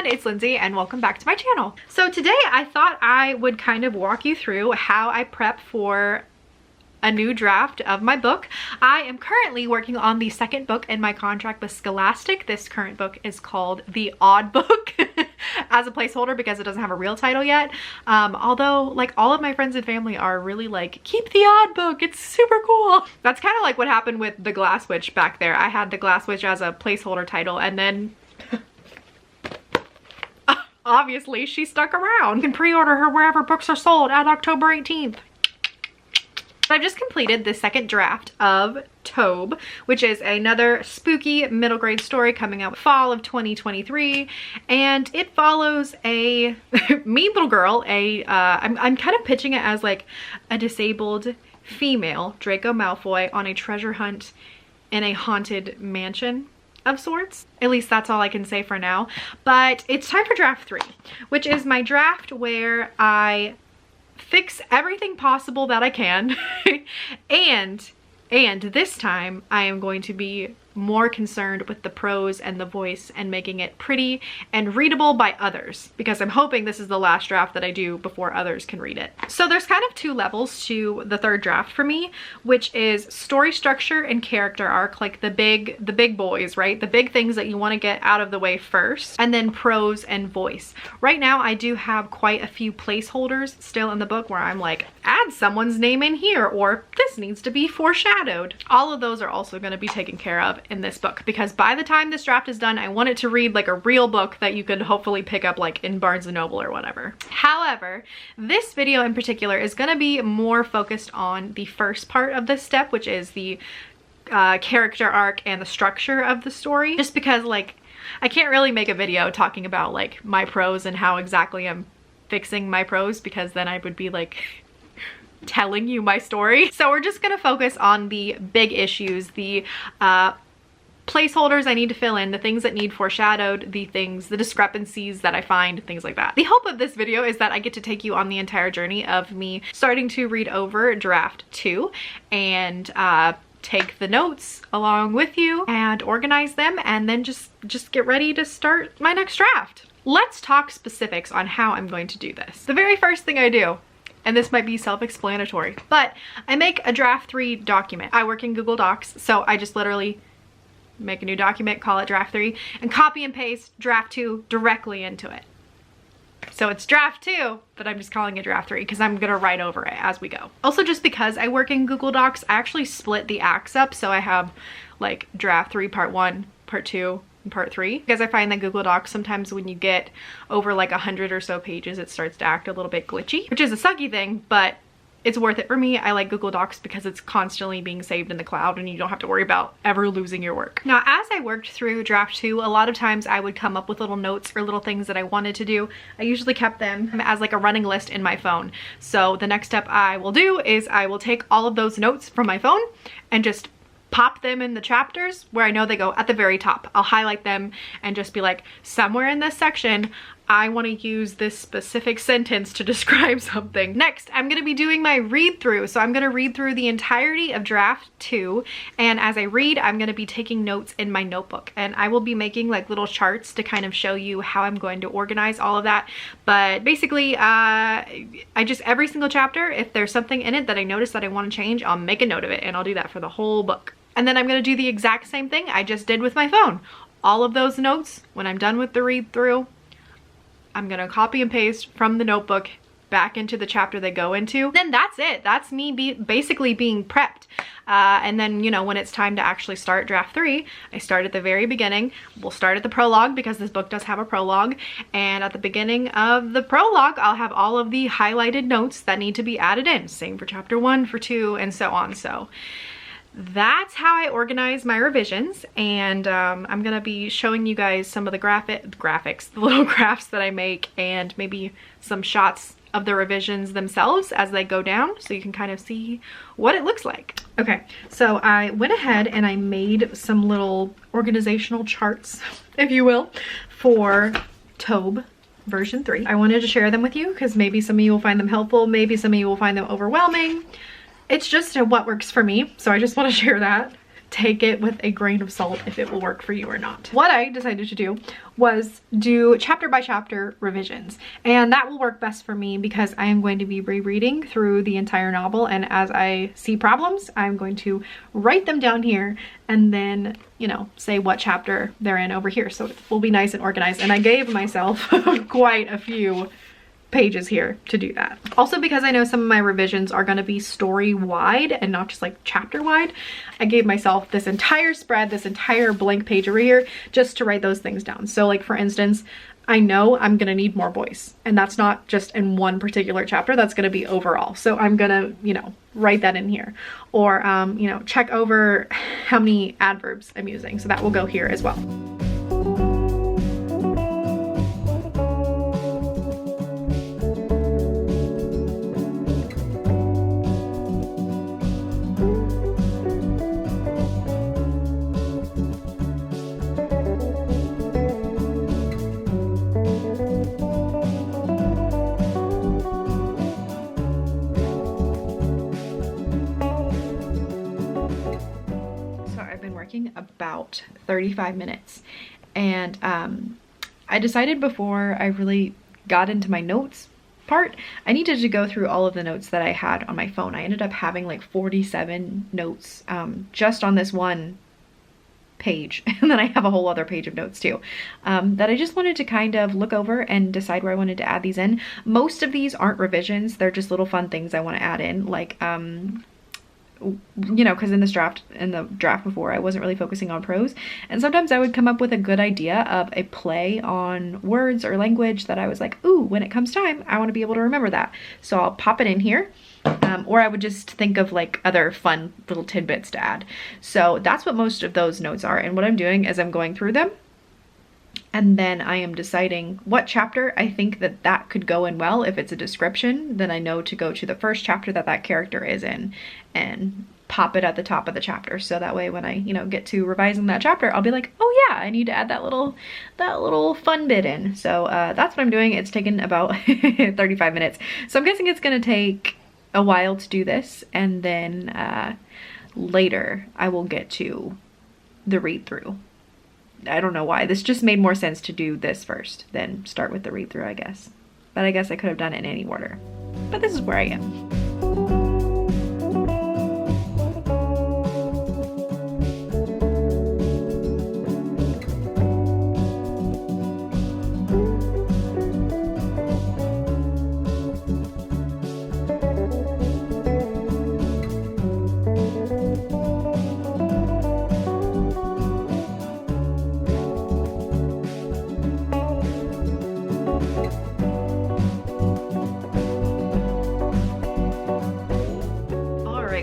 it's Lindsay and welcome back to my channel. So today I thought I would kind of walk you through how I prep for a new draft of my book. I am currently working on the second book in my contract with Scholastic. This current book is called The Odd Book as a placeholder because it doesn't have a real title yet. Although like all of my friends and family are really like, keep The Odd Book, it's super cool. That's kind of like what happened with The Glass Witch back there. I had The Glass Witch as a placeholder title and then obviously she stuck around. You can pre-order her wherever books are sold at October 18th. I've just completed the second draft of Tobe, which is another spooky middle grade story coming out fall of 2023, and it follows a mean little girl. I'm kind of pitching it as like a disabled female Draco Malfoy on a treasure hunt in a haunted mansion of sorts. At least that's all I can say for now. But it's time for draft 3, which is my draft where I fix everything possible that I can and this time I am going to be more concerned with the prose and the voice and making it pretty and readable by others, because I'm hoping this is the last draft that I do before others can read it. So there's kind of two levels to the third draft for me, which is story structure and character arc, like the big boys, right? The big things that you want to get out of the way first, and then prose and voice. Right now I do have quite a few placeholders still in the book where I'm like, add someone's name in here, or this needs to be foreshadowed. All of those are also going to be taken care of in this book, because by the time this draft is done, I want it to read like a real book that you could hopefully pick up like in Barnes & Noble or whatever. However, this video in particular is going to be more focused on the first part of this step, which is the character arc and the structure of the story, just because like I can't really make a video talking about like my prose and how exactly I'm fixing my prose, because then I would be like telling you my story. So we're just gonna focus on the big issues, the placeholders I need to fill in, the things that need foreshadowed, the discrepancies that I find, things like that. The hope of this video is that I get to take you on the entire journey of me starting to read over draft 2 and take the notes along with you and organize them, and then just get ready to start my next draft. Let's talk specifics on how I'm going to do this. The very first thing I do, and this might be self-explanatory, but I make a draft 3 document. I work in Google Docs, so I just literally make a new document, call it draft 3, and copy and paste draft 2 directly into it. So it's draft 2, but I'm just calling it draft 3 because I'm gonna write over it as we go. Also, just because I work in Google Docs, I actually split the acts up, so I have like draft 3 part 1, part 2, and part 3, because I find that Google Docs sometimes when you get over like 100 or so pages, it starts to act a little bit glitchy, which is a sucky thing, but it's worth it for me. I like Google Docs because it's constantly being saved in the cloud and you don't have to worry about ever losing your work. Now, as I worked through draft 2, a lot of times I would come up with little notes or little things that I wanted to do. I usually kept them as like a running list in my phone. So the next step I will do is I will take all of those notes from my phone and just pop them in the chapters where I know they go at the very top. I'll highlight them and just be like, somewhere in this section, I want to use this specific sentence to describe something. Next, I'm going to be doing my read through. So I'm going to read through the entirety of draft 2. And as I read, I'm going to be taking notes in my notebook. And I will be making like little charts to kind of show you how I'm going to organize all of that. But basically, every single chapter, if there's something in it that I notice that I want to change, I'll make a note of it. And I'll do that for the whole book. And then I'm going to do the exact same thing I just did with my phone. All of those notes, when I'm done with the read through, I'm gonna copy and paste from the notebook back into the chapter they go into. Then that's it. That's me basically being prepped. And then, you know, when it's time to actually start draft 3, I start at the very beginning. We'll start at the prologue because this book does have a prologue. And at the beginning of the prologue, I'll have all of the highlighted notes that need to be added in. Same for chapter 1, for 2, and so on. So that's how I organize my revisions, and I'm gonna be showing you guys some of the graphics, the little graphs that I make, and maybe some shots of the revisions themselves as they go down, so you can kind of see what it looks like. Okay, so I went ahead and I made some little organizational charts, if you will, for Tobe version 3. I wanted to share them with you because maybe some of you will find them helpful, maybe some of you will find them overwhelming. It's just what works for me, so I just want to share that. take it with a grain of salt if it will work for you or not. What I decided to do was do chapter by chapter revisions, and that will work best for me because I am going to be rereading through the entire novel, and as I see problems, I'm going to write them down here and then, you know, say what chapter they're in over here, so it will be nice and organized. And I gave myself quite a few pages here to do that. Also, because I know some of my revisions are going to be story wide and not just like chapter wide, I gave myself this entire spread, this entire blank page over here just to write those things down. So like for instance, I know I'm gonna need more voice, and that's not just in one particular chapter, that's gonna be overall. So I'm gonna, you know, write that in here, or you know, check over how many adverbs I'm using, so that will go here as well. About 35 minutes, and I decided before I really got into my notes part, I needed to go through all of the notes that I had on my phone. I ended up having like 47 notes just on this one page, and then I have a whole other page of notes too, that I just wanted to kind of look over and decide where I wanted to add these in. Most of these aren't revisions, they're just little fun things I want to add in, like you know, because in the draft before, I wasn't really focusing on prose, and sometimes I would come up with a good idea of a play on words or language that I was like, ooh, when it comes time, I want to be able to remember that. So I'll pop it in here, or I would just think of like other fun little tidbits to add. So that's what most of those notes are, and what I'm doing is I'm going through them, and then I am deciding what chapter I think that that could go in well. If it's a description, then I know to go to the first chapter that that character is in and pop it at the top of the chapter. So that way when I, you know, get to revising that chapter, I'll be like, oh yeah, I need to add that little fun bit in. So that's what I'm doing. It's taken about 35 minutes. So I'm guessing it's gonna take a while to do this, and then later I will get to the read through. I don't know why. This just made more sense to do this first, then start with the read through, I guess. But I guess I could have done it in any order. But this is where I am.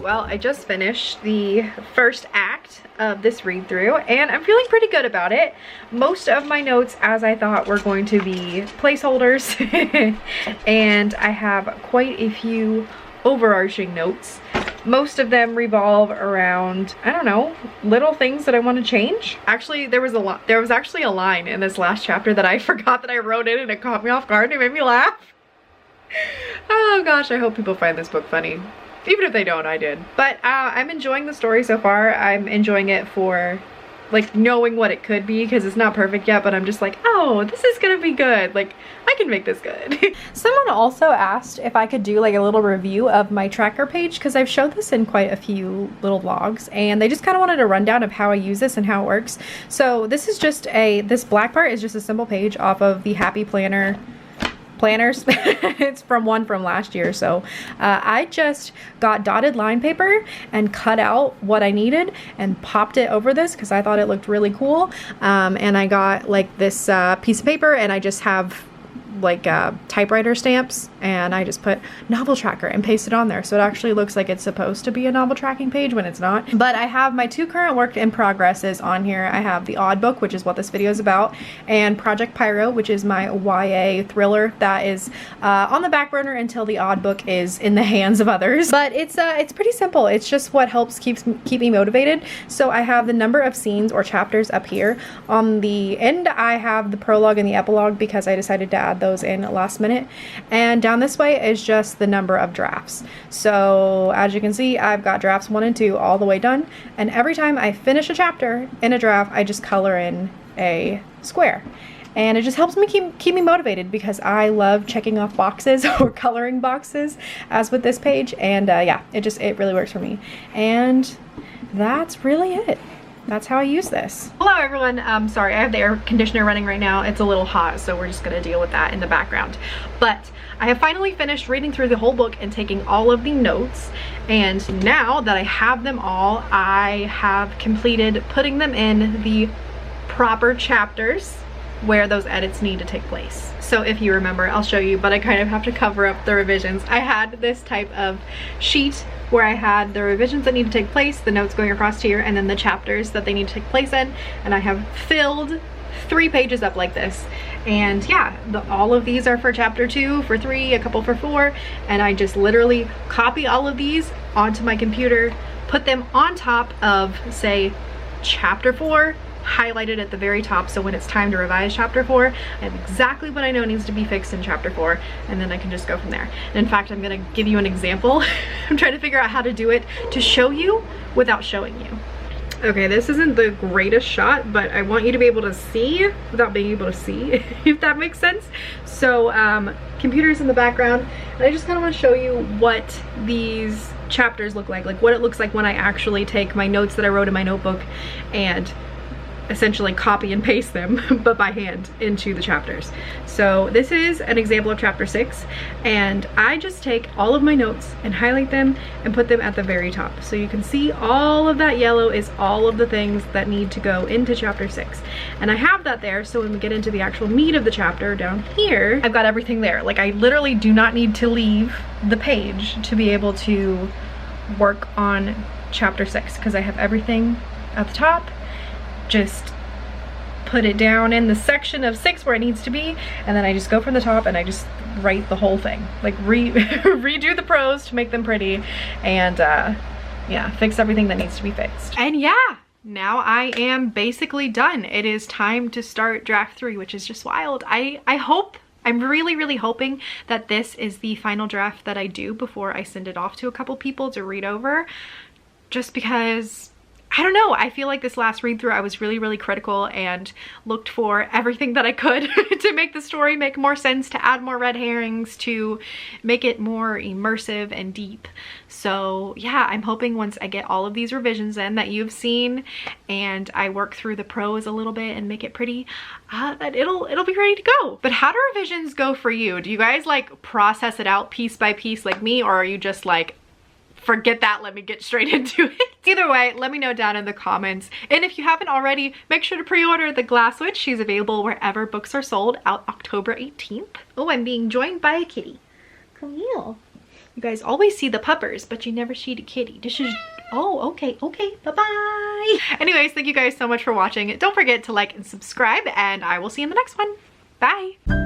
Well, I just finished the first act of this read through, and I'm feeling pretty good about it. Most of my notes, as I thought, were going to be placeholders, and I have quite a few overarching notes. Most of them revolve around, I don't know, little things that I want to change. Actually, there was actually a line in this last chapter that I forgot that I wrote in, and it caught me off guard and it made me laugh. Oh gosh, I hope people find this book funny. Even if they don't, I did. But I'm enjoying the story so far. I'm enjoying it for like knowing what it could be, because it's not perfect yet, but I'm just like, oh, this is gonna be good. Like, I can make this good. Someone also asked if I could do like a little review of my tracker page, because I've showed this in quite a few little vlogs, and they just kind of wanted a rundown of how I use this and how it works. So this is just this black part is just a simple page off of the Happy Planner planners. It's from last year. So I just got dotted line paper and cut out what I needed and popped it over this because I thought it looked really cool. And I got like this piece of paper, and I just have like typewriter stamps, and I just put novel tracker and paste it on there, so it actually looks like it's supposed to be a novel tracking page when it's not. But I have my two current work in progresses on here. I have the Odd Book, which is what this video is about, and Project Pyro, which is my YA thriller that is on the back burner until the Odd Book is in the hands of others. But it's pretty simple. It's just what helps keep me motivated. So I have the number of scenes or chapters up here. On the end I have the prologue and the epilogue because I decided to add those in last minute. And down this way is just the number of drafts. So as you can see, I've got drafts 1 and 2 all the way done. And every time I finish a chapter in a draft, I just color in a square. And it just helps me keep me motivated because I love checking off boxes or coloring boxes, as with this page. And yeah, it really works for me. And that's really it. That's how I use this. Hello everyone. Sorry, I have the air conditioner running right now. It's a little hot, so we're just gonna deal with that in the background. But I have finally finished reading through the whole book and taking all of the notes. And now that I have them all, I have completed putting them in the proper chapters where those edits need to take place. So if you remember, I'll show you, but I kind of have to cover up the revisions. I had this type of sheet where I had the revisions that need to take place, the notes going across here, and then the chapters that they need to take place in. And I have filled 3 pages up like this. And yeah, all of these are for chapter 2, for 3, a couple for 4. And I just literally copy all of these onto my computer, put them on top of, say, chapter 4, highlighted at the very top, so when it's time to revise chapter 4, I have exactly what I know needs to be fixed in chapter 4, and then I can just go from there. And in fact, I'm gonna give you an example. I'm trying to figure out how to do it to show you without showing you. Okay, this isn't the greatest shot, but I want you to be able to see without being able to see, if that makes sense. So computers in the background, and I just kind of want to show you what these chapters look like what it looks like when I actually take my notes that I wrote in my notebook and essentially copy and paste them, but by hand, into the chapters. So this is an example of chapter 6, and I just take all of my notes and highlight them and put them at the very top. So you can see all of that yellow is all of the things that need to go into chapter 6. And I have that there, so when we get into the actual meat of the chapter down here, I've got everything there. Like, I literally do not need to leave the page to be able to work on chapter 6, because I have everything at the top. Just put it down in the section of 6 where it needs to be, and then I just go from the top and I just write the whole thing, like redo the prose to make them pretty, and yeah, fix everything that needs to be fixed. And yeah, now I am basically done. It is time to start draft 3, which is just wild. I'm really hoping that this is the final draft that I do before I send it off to a couple people to read over, just because I don't know, I feel like this last read through I was really critical and looked for everything that I could to make the story make more sense, to add more red herrings, to make it more immersive and deep. So yeah, I'm hoping once I get all of these revisions in that you've seen, and I work through the prose a little bit and make it pretty, that it'll be ready to go. But how do revisions go for you? Do you guys like process it out piece by piece like me, or are you just like, forget that, let me get straight into it? Either way, let me know down in the comments. And if you haven't already, make sure to pre-order The Glass Witch. She's available wherever books are sold, out October 18th. Oh, I'm being joined by a kitty. Come here. You guys always see the puppers, but you never see the kitty. This is, oh, okay, bye-bye. Anyways, thank you guys so much for watching. Don't forget to like and subscribe, and I will see you in the next one. Bye.